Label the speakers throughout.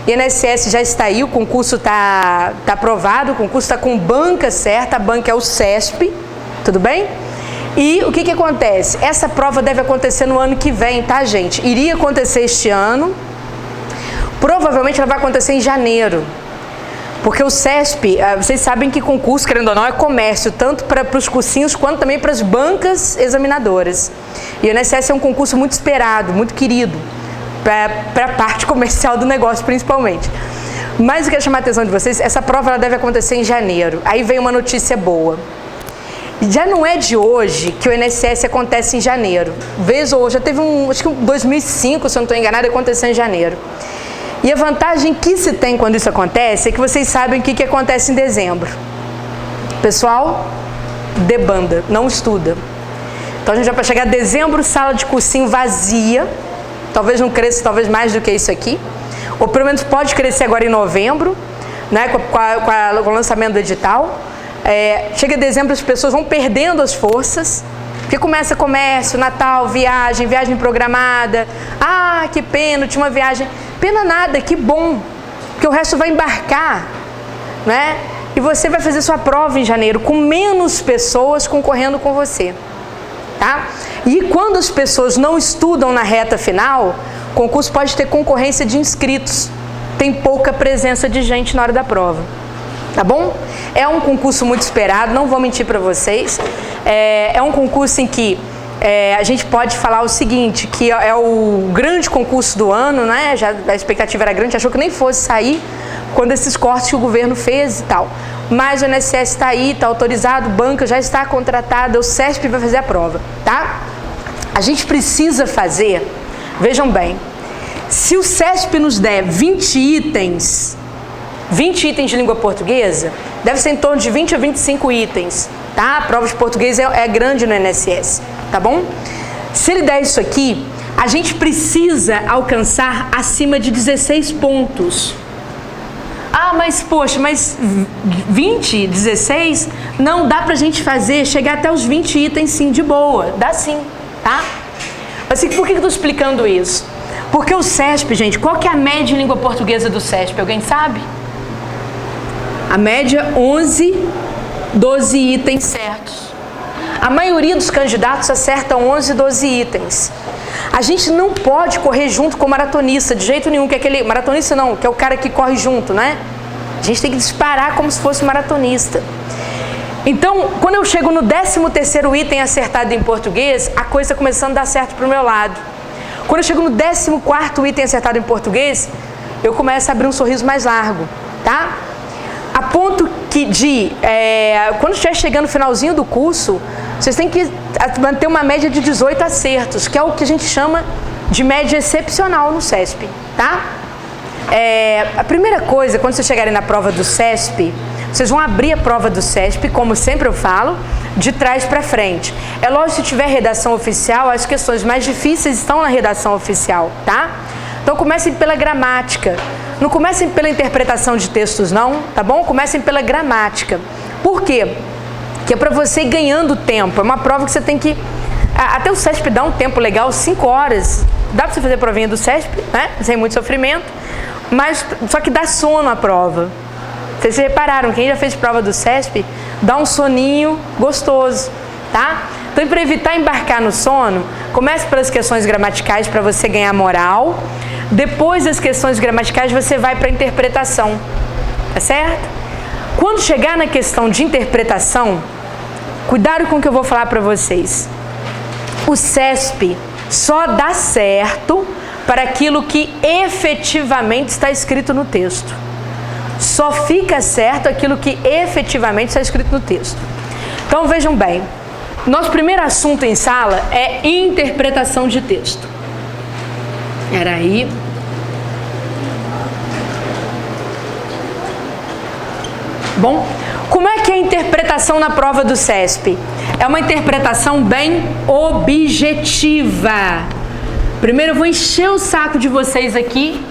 Speaker 1: INSS já está aí, o concurso está aprovado, o concurso está com banca certa, a banca é o CESP, tudo bem? E o que acontece? Essa prova deve acontecer no ano que vem, tá, gente? Iria acontecer este ano, provavelmente ela vai acontecer em janeiro, porque o CESP, vocês sabem que concurso, querendo ou não, é comércio, tanto para os cursinhos quanto também para as bancas examinadoras. E o INSS é um concurso muito esperado, muito querido, para a parte comercial do negócio, principalmente. Mas eu quero chamar a atenção de vocês, essa prova ela deve acontecer em janeiro. Aí vem uma notícia boa. Já não é de hoje que o INSS acontece em janeiro. Vez ou já teve acho que 2005, se eu não estou enganado, aconteceu em janeiro. E a vantagem que se tem quando isso acontece é que vocês sabem o que acontece em dezembro. Pessoal, debanda, não estuda. Então a gente vai para chegar a dezembro, sala de cursinho vazia. Talvez não cresça, talvez mais do que isso aqui. Ou pelo menos pode crescer agora em novembro, né, com o lançamento do edital. Chega dezembro, as pessoas vão perdendo as forças, porque começa comércio, Natal, viagem programada. Ah, que pena, tinha uma viagem. Pena nada, que bom, porque o resto vai embarcar, né? E você vai fazer sua prova em janeiro, com menos pessoas concorrendo com você. Tá? E quando as pessoas não estudam na reta final, o concurso pode ter concorrência de inscritos. Tem pouca presença de gente na hora da prova. Tá bom? É um concurso muito esperado, não vou mentir para vocês. É um concurso em que a gente pode falar o seguinte, que é o grande concurso do ano, né? Já a expectativa era grande, achou que nem fosse sair quando esses cortes que o governo fez e tal. Mas o INSS está aí, está autorizado, banca já está contratada, o CESP vai fazer a prova, tá? A gente precisa fazer, vejam bem, se o CESP nos der 20 itens de língua portuguesa, deve ser em torno de 20 a 25 itens, tá? A prova de português é grande no INSS, tá bom? Se ele der isso aqui, a gente precisa alcançar acima de 16 pontos. Ah, mas poxa, mas 20, 16, não dá pra gente fazer, chegar até os 20 itens sim, de boa, dá sim, tá? Assim, por que eu tô explicando isso? Porque o CESP, gente, qual que é a média em língua portuguesa do CESP? Alguém sabe? A média 11, 12 itens certos. A maioria dos candidatos acertam 11, 12 itens. A gente não pode correr junto com o maratonista, de jeito nenhum, que é aquele... Maratonista não, que é o cara que corre junto, né? A gente tem que disparar como se fosse um maratonista. Então, quando eu chego no 13º item acertado em português, a coisa está começando a dar certo para o meu lado. Quando eu chego no 14º item acertado em português, eu começo a abrir um sorriso mais largo, tá? A ponto que quando estiver chegando no finalzinho do curso, vocês têm que manter uma média de 18 acertos, que é o que a gente chama de média excepcional no CESP, tá? A primeira coisa, quando vocês chegarem na prova do CESP, vocês vão abrir a prova do CESP, como sempre eu falo, de trás para frente. É lógico, se tiver redação oficial, as questões mais difíceis estão na redação oficial, tá? Então comecem pela gramática. Não comecem pela interpretação de textos não, tá bom? Comecem pela gramática. Por quê? Que é para você ir ganhando tempo. É uma prova que você tem que... Até o CESP dá um tempo legal, 5 horas. Dá para você fazer a provinha do CESP, né? Sem muito sofrimento. Mas só que dá sono a prova. Vocês repararam, quem já fez prova do CESP, dá um soninho gostoso, tá? Então, para evitar embarcar no sono, comece pelas questões gramaticais para você ganhar moral. Depois das questões gramaticais, você vai para a interpretação, tá certo? Quando chegar na questão de interpretação, cuidado com o que eu vou falar para vocês. O CESP só dá certo para aquilo que efetivamente está escrito no texto. Só fica certo aquilo que efetivamente está escrito no texto. Então vejam bem, nosso primeiro assunto em sala é interpretação de texto. Peraí. Bom, como é que é a interpretação na prova do CESP? É uma interpretação bem objetiva. Primeiro eu vou encher o saco de vocês aqui,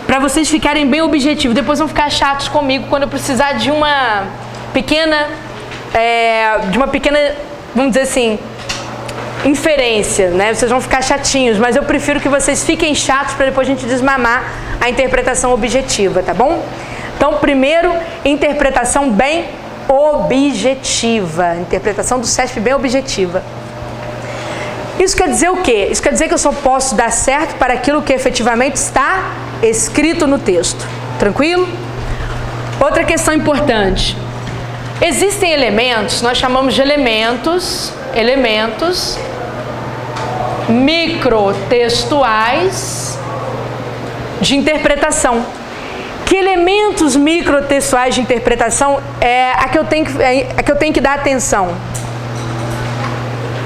Speaker 1: para vocês ficarem bem objetivos. Depois vão ficar chatos comigo quando eu precisar de uma pequena, vamos dizer assim, inferência, né? Vocês vão ficar chatinhos, mas eu prefiro que vocês fiquem chatos para depois a gente desmamar a interpretação objetiva, tá bom? Então, primeiro, interpretação bem objetiva. Interpretação do CESP bem objetiva. Isso quer dizer o quê? Isso quer dizer que eu só posso dar certo para aquilo que efetivamente está escrito no texto. Tranquilo? Outra questão importante. Existem elementos, nós chamamos de elementos microtextuais de interpretação. Que elementos microtextuais de interpretação é a que eu tenho que dar atenção?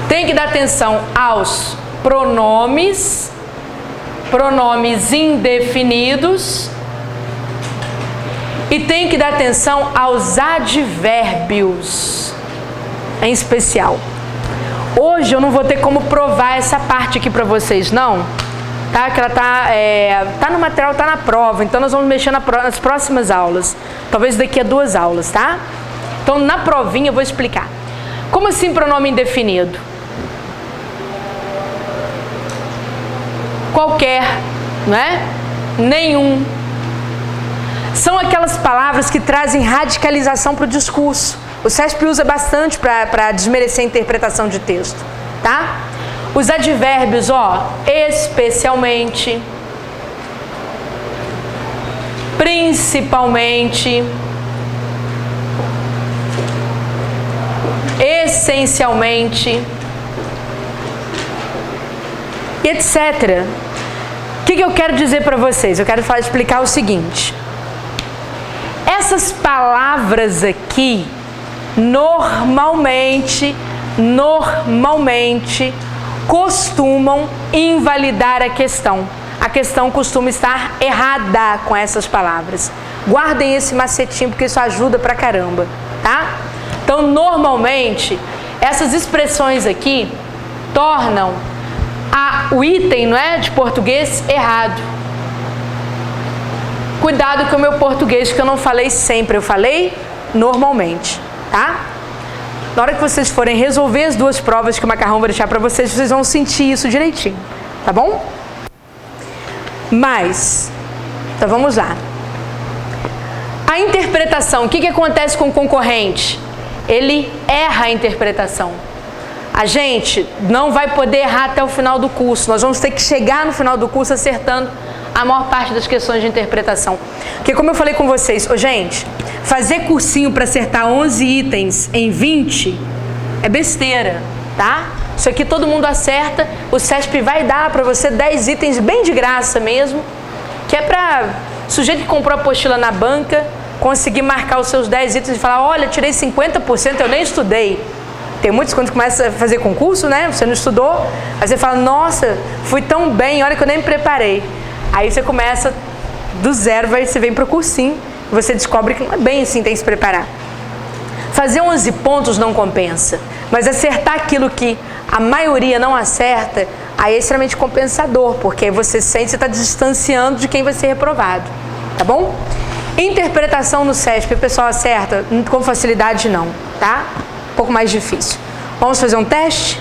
Speaker 1: Tem que dar atenção aos pronomes indefinidos, e tem que dar atenção aos advérbios, em especial. Hoje eu não vou ter como provar essa parte aqui para vocês, não. Tá? Que ela tá no material, tá na prova. Então nós vamos mexer nas próximas aulas. Talvez daqui a 2 aulas, tá? Então na provinha eu vou explicar. Como assim pronome indefinido? Qualquer, né? Nenhum. São aquelas palavras que trazem radicalização para o discurso. O CESP usa bastante para desmerecer a interpretação de texto, tá? Os advérbios, ó, especialmente, principalmente, essencialmente, etc. O que eu quero dizer para vocês? Eu quero explicar o seguinte. Essas palavras aqui, normalmente, costumam invalidar a questão. A questão costuma estar errada com essas palavras. Guardem esse macetinho, porque isso ajuda pra caramba, tá? Então, normalmente, essas expressões aqui tornam o item, não é, de português errado. Cuidado com o meu português, que eu não falei sempre, eu falei normalmente, tá? Na hora que vocês forem resolver as 2 provas que o Macarrão vai deixar para vocês, vocês vão sentir isso direitinho, tá bom? Mas, então vamos lá. A interpretação, o que acontece com o concorrente? Ele erra a interpretação. A gente não vai poder errar até o final do curso. Nós vamos ter que chegar no final do curso acertando a maior parte das questões de interpretação. Porque como eu falei com vocês, gente, fazer cursinho para acertar 11 itens em 20 é besteira, tá? Isso aqui todo mundo acerta, o CESP vai dar para você 10 itens bem de graça mesmo, que é para sujeito que comprou a apostila na banca conseguir marcar os seus 10 itens e falar, olha, tirei 50%, eu nem estudei. Tem muitos quando começa a fazer concurso, né? Você não estudou, aí você fala, nossa, fui tão bem, olha que eu nem me preparei. Aí você começa do zero, você vem para o cursinho, você descobre que não é bem assim, tem que se preparar. Fazer 11 pontos não compensa, mas acertar aquilo que a maioria não acerta, aí é extremamente compensador, porque você sente que você está distanciando de quem vai ser reprovado, tá bom? Interpretação no CESP, o pessoal acerta com facilidade não, tá? Um pouco mais difícil. Vamos fazer um teste?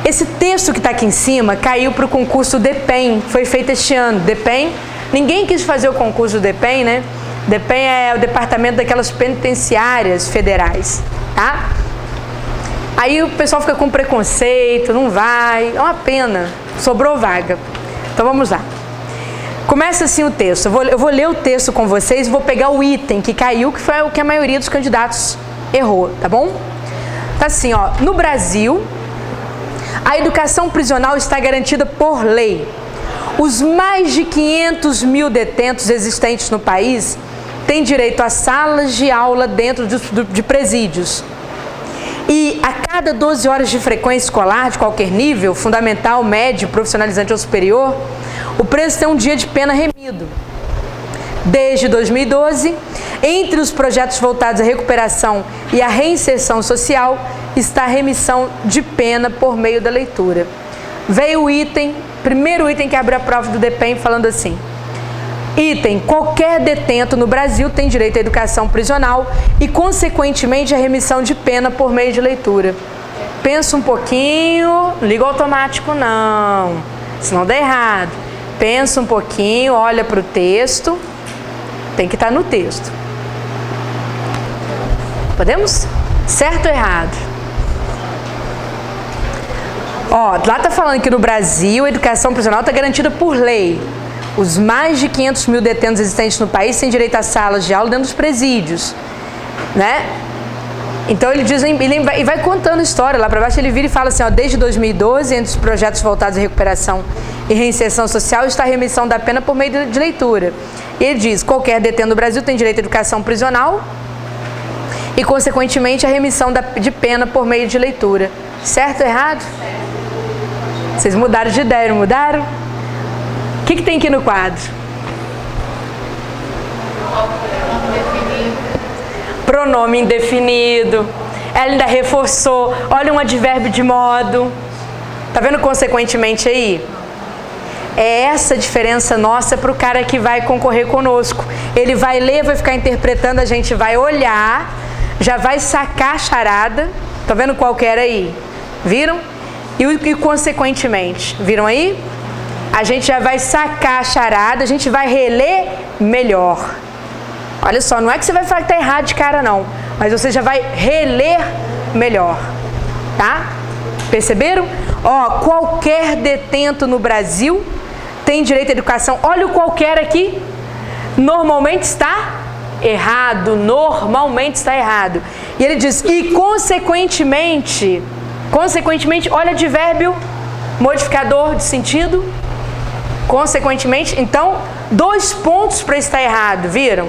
Speaker 1: Esse texto que está aqui em cima caiu para o concurso DEPEN, foi feito este ano. DEPEN, ninguém quis fazer o concurso do DEPEN, né? DEPEN é o departamento daquelas penitenciárias federais, tá? Aí o pessoal fica com preconceito, não vai, é uma pena, sobrou vaga. Então vamos lá. Começa assim o texto, eu vou ler o texto com vocês e vou pegar o item que caiu, que foi o que a maioria dos candidatos errou, tá bom? Tá assim, ó, no Brasil, a educação prisional está garantida por lei. Os mais de 500 mil detentos existentes no país têm direito a salas de aula dentro de presídios. E a cada 12 horas de frequência escolar, de qualquer nível, fundamental, médio, profissionalizante ou superior, o preso tem um dia de pena remido. Desde 2012, entre os projetos voltados à recuperação e à reinserção social, está a remissão de pena por meio da leitura. Veio o item, primeiro item que abre a prova do DEPEN, falando assim: item, qualquer detento no Brasil tem direito à educação prisional e, consequentemente, à remissão de pena por meio de leitura. pensa um pouquinho, não liga o automático não, senão dá errado. Pensa um pouquinho, olha para o texto, tem que estar no texto. Podemos? Certo ou errado? Ó, lá está falando que no Brasil a educação prisional está garantida por lei. Os mais de 500 mil detentos existentes no país têm direito a salas de aula dentro dos presídios, né? Então ele diz, e vai contando a história, lá para baixo ele vira e fala assim, ó, desde 2012, entre os projetos voltados à recuperação e reinserção social, está a remissão da pena por meio de leitura. E ele diz, qualquer detento no Brasil tem direito à educação prisional e, consequentemente, a remissão de pena por meio de leitura. Certo ou errado? Vocês mudaram de ideia, não mudaram? O que tem aqui no quadro? Pronome indefinido. Ela ainda reforçou. Olha um advérbio de modo. Tá vendo consequentemente aí? É essa a diferença nossa para o cara que vai concorrer conosco. Ele vai ler, vai ficar interpretando, a gente vai olhar, já vai sacar a charada. Tá vendo qual que era aí? Viram? E consequentemente, viram aí? A gente já vai sacar a charada, a gente vai reler melhor. Olha só, não é que você vai falar que tá errado de cara não, mas você já vai reler melhor, tá? Perceberam? Ó, qualquer detento no Brasil tem direito à educação. Olha o qualquer aqui. Normalmente está errado, normalmente está errado. E ele diz, e consequentemente, olha advérbio modificador de sentido. Consequentemente, então, 2 pontos para estar errado, viram?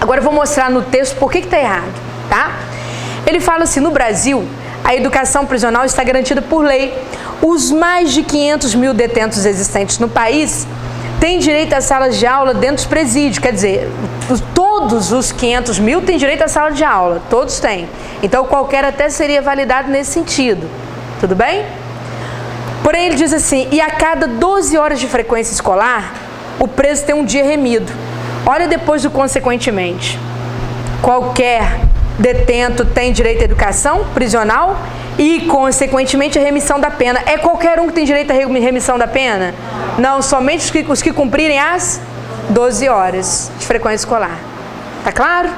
Speaker 1: Agora eu vou mostrar no texto por que está errado, tá? Ele fala assim, no Brasil, a educação prisional está garantida por lei. Os mais de 500 mil detentos existentes no país têm direito a salas de aula dentro dos presídios. Quer dizer, todos os 500 mil têm direito à sala de aula, todos têm. Então qualquer até seria validado nesse sentido, tudo bem? Porém ele diz assim, e a cada 12 horas de frequência escolar, o preso tem um dia remido. Olha depois do consequentemente. Qualquer detento tem direito à educação prisional e, consequentemente, a remissão da pena. É qualquer um que tem direito à remissão da pena? Não, somente os que cumprirem as 12 horas de frequência escolar. Tá claro?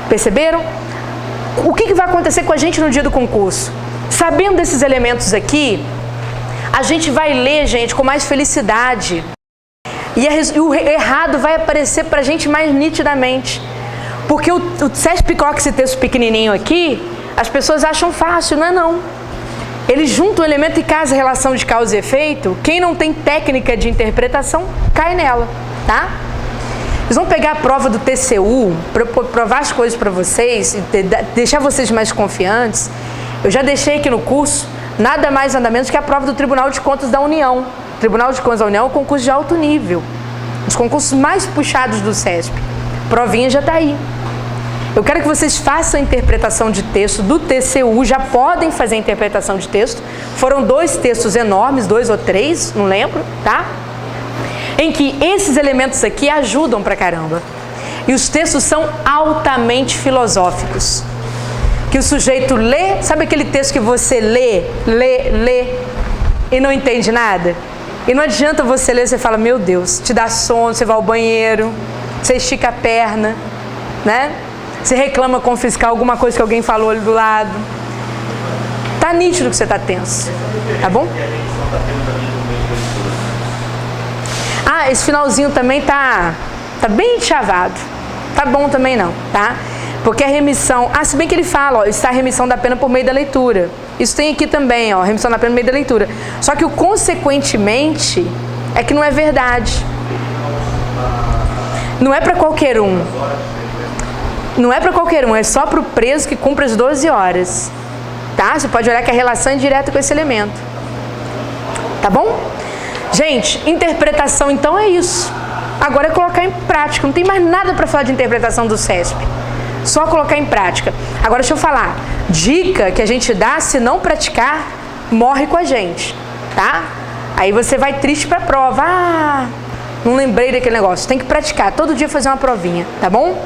Speaker 1: Perceberam? O que vai acontecer com a gente no dia do concurso? Sabendo desses elementos aqui, a gente vai ler, gente, com mais felicidade. E o errado vai aparecer pra gente mais nitidamente. Porque o CESP coloca esse texto pequenininho aqui, as pessoas acham fácil, não é não. Eles juntam o elemento e casa a relação de causa e efeito, quem não tem técnica de interpretação, cai nela, tá? Eles vão pegar a prova do TCU, para provar as coisas para vocês, deixar vocês mais confiantes. Eu já deixei aqui no curso, nada mais nada menos que a prova do Tribunal de Contas da União. O Tribunal de Contas da União é um concurso de alto nível, os concursos mais puxados do CESP. Provinha já está aí. Eu quero que vocês façam a interpretação de texto do TCU, já podem fazer a interpretação de texto. Foram 2 textos enormes, 2 ou 3, não lembro, tá? Em que esses elementos aqui ajudam pra caramba. E os textos são altamente filosóficos. Que o sujeito lê, sabe aquele texto que você lê e não entende nada? E não adianta você ler, você fala, meu Deus, te dá sono, você vai ao banheiro, você estica a perna, né? Você reclama com o fiscal alguma coisa que alguém falou ali do lado. Tá nítido que você tá tenso, tá bom? Ah, esse finalzinho também tá bem chavado. Tá bom também não, tá? Porque a remissão... Ah, se bem que ele fala, ó, está a remissão da pena por meio da leitura. Isso tem aqui também, ó, remissão da pena por meio da leitura. Só que o consequentemente é que não é verdade. Não é para qualquer um. Não é para qualquer um, é só para o preso que cumpre as 12 horas. Tá? Você pode olhar que a relação é direta com esse elemento. Tá bom? Gente, interpretação então é isso. Agora é colocar em prática. Não tem mais nada para falar de interpretação do CESP. Só colocar em prática. Agora deixa eu falar. Dica que a gente dá, se não praticar, morre com a gente. Tá? Aí você vai triste para a prova. Ah, não lembrei daquele negócio. Tem que praticar. Todo dia fazer uma provinha. Tá bom?